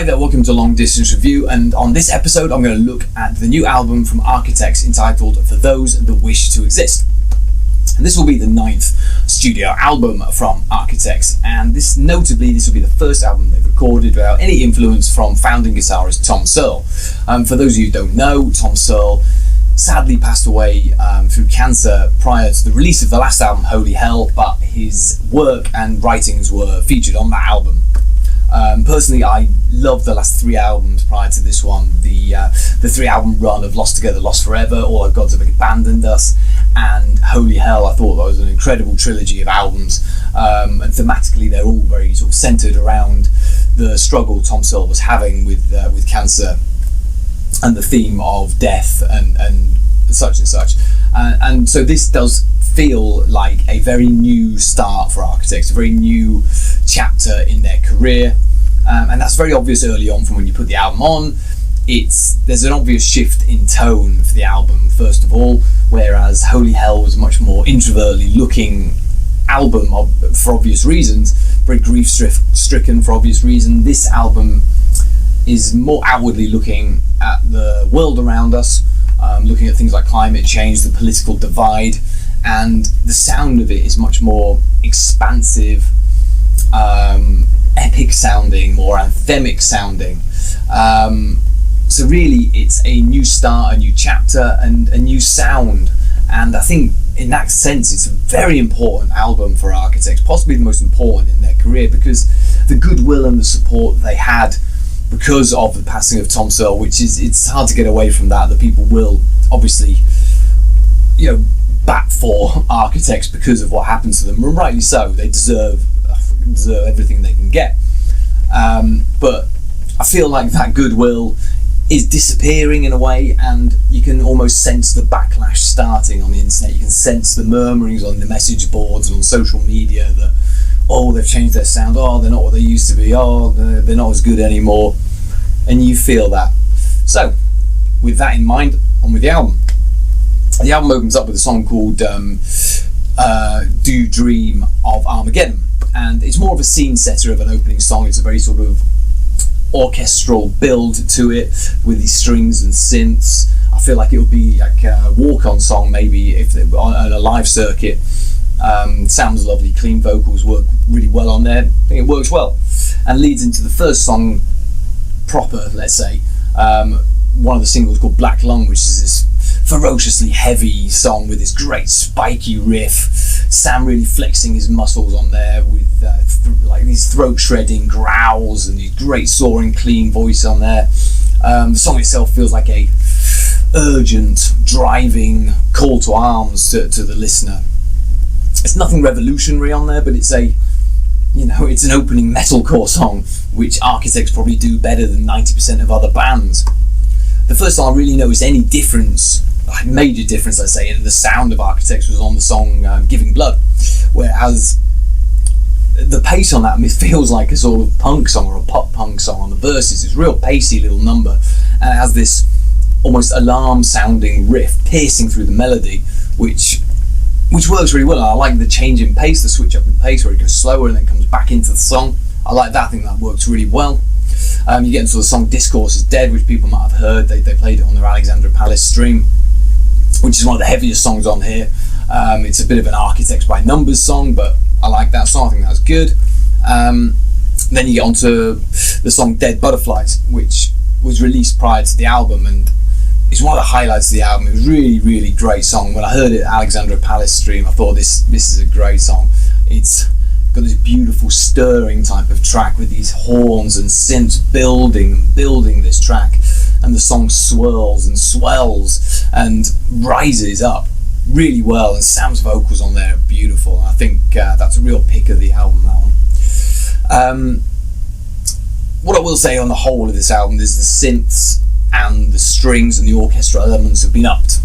there, welcome to Long Distance Review, and on this episode I'm going to look at the new album from Architects entitled For Those That Wish to Exist. And this will be the 9th studio album from Architects, and this will be the first album they've recorded without any influence from founding guitarist Tom Searle. For those of you who don't know, Tom Searle sadly passed away through cancer prior to the release of the last album, Holy Hell, but his work and writings were featured on that album. Personally, I loved the last 3 albums prior to this one. The 3-album run of Lost Together, Lost Forever, All Our Gods Have Abandoned Us, and Holy Hell. I thought that was an incredible trilogy of albums, and thematically they're all very sort of centered around the struggle Tom Searle was having with cancer and the theme of death and such and such. And so this does feel like a very new start for Architects, a very new chapter in their career, and that's very obvious early on from when you put the album on. There's an obvious shift in tone for the album, first of all, whereas Holy Hell was a much more introvertly looking album for obvious reasons, very grief-stricken for obvious reasons. This album is more outwardly looking at the world around us, looking at things like climate change, the political divide, and the sound of it is much more expansive, epic sounding, more anthemic sounding. So really it's a new start, a new chapter, and a new sound, and I think in that sense it's a very important album for Architects, possibly the most important in their career, because the goodwill and the support they had because of the passing of Tom Searle, it's hard to get away from that people will obviously bat for Architects because of what happened to them, and rightly so. They deserve everything they can get, but I feel like that goodwill is disappearing in a way, and you can almost sense the backlash starting on the internet. You can sense the murmurings on the message boards and on social media that, oh, they've changed their sound, oh, they're not what they used to be, oh, they're not as good anymore, and you feel that. So with that in mind, on with the album. The album opens up with a song called Do You Dream of Armageddon, and it's more of a scene setter of an opening song. It's a very sort of orchestral build to it with these strings and synths. I feel like it would be like a walk-on song maybe if they were on a live circuit. Sounds lovely, clean vocals work really well on there. I think it works well and leads into the first song proper, let's say. One of the singles called Black Lung, which is this ferociously heavy song with this great spiky riff. Sam really flexing his muscles on there with like these throat shredding growls and these great soaring clean voice on there. The song itself feels like a urgent driving call to arms to the listener. It's nothing revolutionary on there, but it's an opening metalcore song, which Architects probably do better than 90% of other bands. The first time I really noticed any difference, like major difference, let's say, in the sound of Architects was on the song Giving Blood, whereas the pace on that feels like a sort of punk song or a pop punk song on the verses. It's a real pacey little number, and it has this almost alarm sounding riff piercing through the melody, which works really well. I like the change in pace, the switch up in pace where it goes slower and then comes back into the song. I like that. I think that works really well. You get into the song Discourse is Dead, which people might have heard. They played it on their Alexandra Palace stream, which is one of the heaviest songs on here. It's a bit of an Architects by Numbers song, but I like that song. I think that's good. Then you get onto the song Dead Butterflies, which was released prior to the album, and it's one of the highlights of the album. It was really, really great song. When I heard it at Alexandra Palace stream, I thought this is a great song. It's got this beautiful stirring type of track with these horns and synths building this track, and the song swirls and swells and rises up really well, and Sam's vocals on there are beautiful. I think that's a real pick of the album, that one. What I will say on the whole of this album is the synths and the strings and the orchestral elements have been upped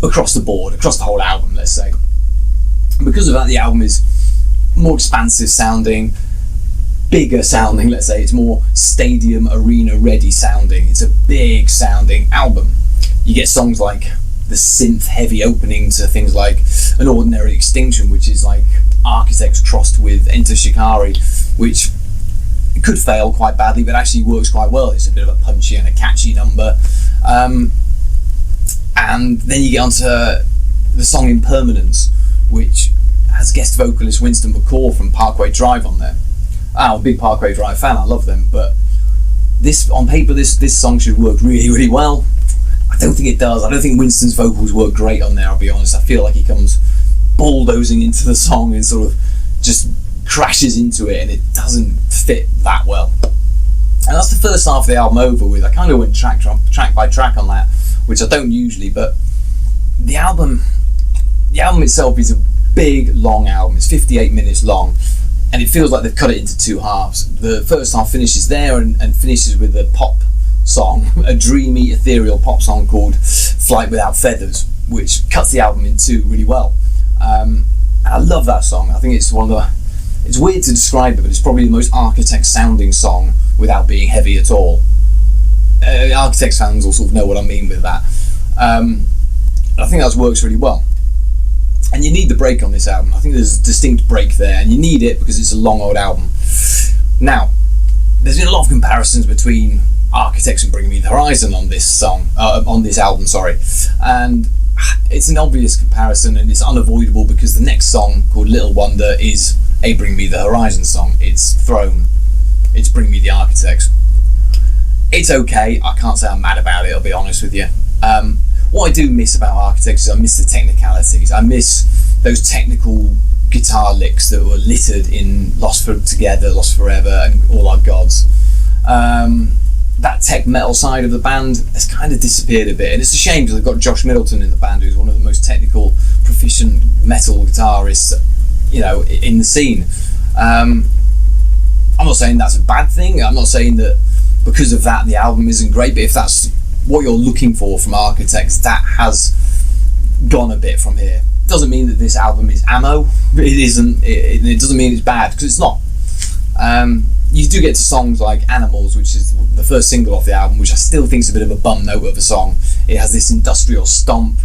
across the board, across the whole album, let's say. And because of that, the album is more expansive sounding, bigger sounding, let's say. It's more stadium arena ready sounding. It's a big sounding album. You get songs like the synth heavy opening to things like An Ordinary Extinction, which is like Architects crossed with Enter Shikari, which It could fail quite badly, but actually works quite well. It's a bit of a punchy and a catchy number. And then you get onto the song Impermanence, which has guest vocalist Winston McCall from Parkway Drive on there. I'm a big Parkway Drive fan, I love them, but on paper this song should work really, really well. I don't think it does. I don't think Winston's vocals work great on there, I'll be honest. I feel like he comes bulldozing into the song and sort of just crashes into it, and it doesn't fit that well. And that's the first half of the album over with. I kind of went track by track on that, which I don't usually, but the album itself is a big, long album. It's 58 minutes long, and it feels like they've cut it into two halves. The first half finishes there and finishes with a pop song, a dreamy, ethereal pop song called Flight Without Feathers, which cuts the album in two really well. And I love that song. I think it's it's weird to describe it, but it's probably the most Architect sounding song without being heavy at all. Architect fans will sort of know what I mean with that. I think that works really well. And you need the break on this album. I think there's a distinct break there, and you need it because it's a long old album. Now, there's been a lot of comparisons between Architects and Bring Me the Horizon on this album, and it's an obvious comparison, and it's unavoidable because the next song, called Little Wonder, is a Bring Me the Horizon song. It's Throne. It's Bring Me the Architects. It's okay. I can't say I'm mad about it, I'll be honest with you. What I do miss about Architects is I miss the technicalities. I miss those technical guitar licks that were littered in Lost Together, Lost Forever, and All Our Gods. That tech metal side of the band has kind of disappeared a bit, and it's a shame because they've got Josh Middleton in the band, who's one of the most technical, proficient metal guitarists, in the scene. I'm not saying that's a bad thing. I'm not saying that because of that the album isn't great, but if that's what you're looking for from Architects, that has gone a bit from here. Doesn't mean that this album is ammo. It isn't. It doesn't mean it's bad, because it's not. You do get to songs like Animals, which is the first single off the album, which I still think is a bit of a bum note of a song. It has this industrial stomp,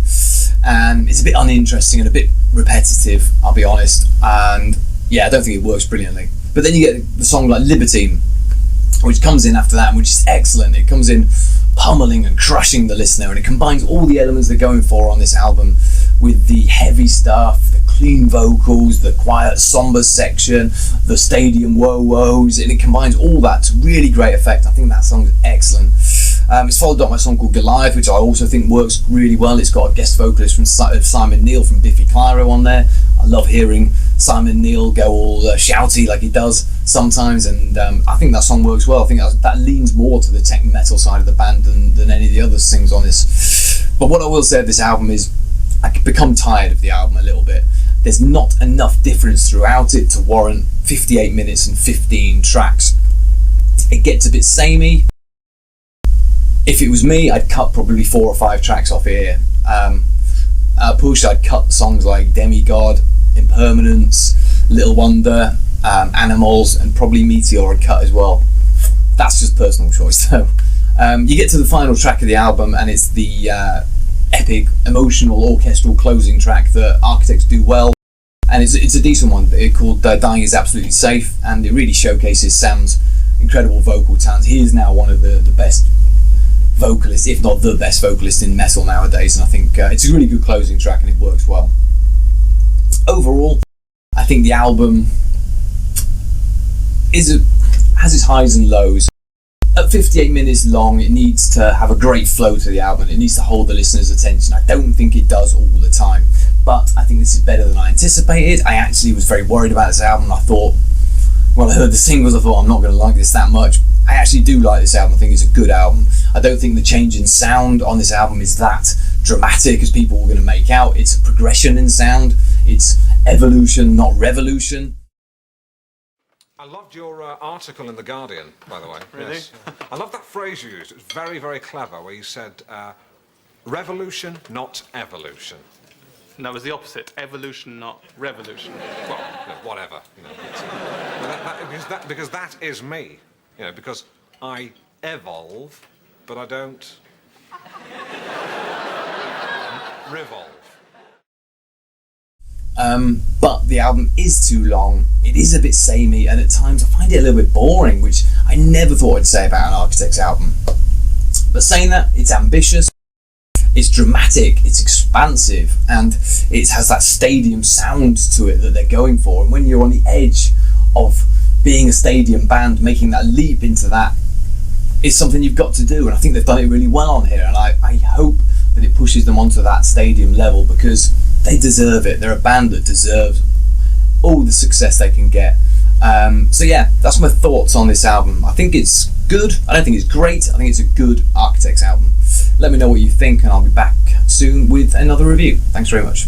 and it's a bit uninteresting and a bit repetitive, I'll be honest. And yeah, I don't think it works brilliantly. But then you get the song like Libertine, which comes in after that, and which is excellent. It comes in pummeling and crushing the listener, and it combines all the elements they're going for on this album with the heavy stuff, the clean vocals, the quiet somber section, the stadium whoa-whoas, and it combines all that to really great effect. I think that song's excellent. It's followed up by a song called Goliath, which I also think works really well. It's got a guest vocalist from Simon Neil from Biffy Clyro on there. I love hearing Simon Neil go all shouty like he does sometimes, and I think that song works well. I think that leans more to the tech metal side of the band than any of the other things on this. But what I will say of this album is I could become tired of the album a little bit. There's not enough difference throughout it to warrant 58 minutes and 15 tracks. It gets a bit samey. If it was me, I'd cut probably 4 or 5 tracks off here. Push, I'd cut songs like Demigod, Impermanence, Little Wonder, Animals, and probably Meteor I'd cut as well. That's just personal choice though. You get to the final track of the album, and it's the epic, emotional, orchestral closing track that Architects do well, and it's a decent one. It's called Dying Is Absolutely Safe, and it really showcases Sam's incredible vocal talent. He is now one of the best vocalist, if not the best vocalist in metal nowadays, and I think it's a really good closing track and it works well. Overall, I think the album has its highs and lows. At 58 minutes long, it needs to have a great flow to the album. It needs to hold the listener's attention. I don't think it does all the time, but I think this is better than I anticipated. I actually was very worried about this album. I thought, when I heard the singles, I thought I'm not going to like this that much. I actually do like this album. I think it's a good album. I don't think the change in sound on this album is that dramatic as people were going to make out. It's a progression in sound. It's evolution, not revolution. I loved your article in The Guardian, by the way. Really? Yes. I love that phrase you used. It was very, very clever, where you said, revolution, not evolution. No, it was the opposite. Evolution, not revolution. Well, whatever. Because that is me. Because I evolve, but I don't revolve. but the album is too long. It is a bit samey, and at times I find it a little bit boring, which I never thought I'd say about an Architects album. But saying that, it's ambitious, it's dramatic, it's expansive, and it has that stadium sound to it that they're going for. And when you're on the edge of being a stadium band, making that leap into that is something you've got to do, and I think they've done it really well on here, and I hope that it pushes them onto that stadium level, because they deserve it. They're a band that deserves all the success they can get. So yeah, that's my thoughts on this album. I think it's good. I don't think it's great. I think it's a good Architects album. Let me know what you think, and I'll be back soon with another review. Thanks very much.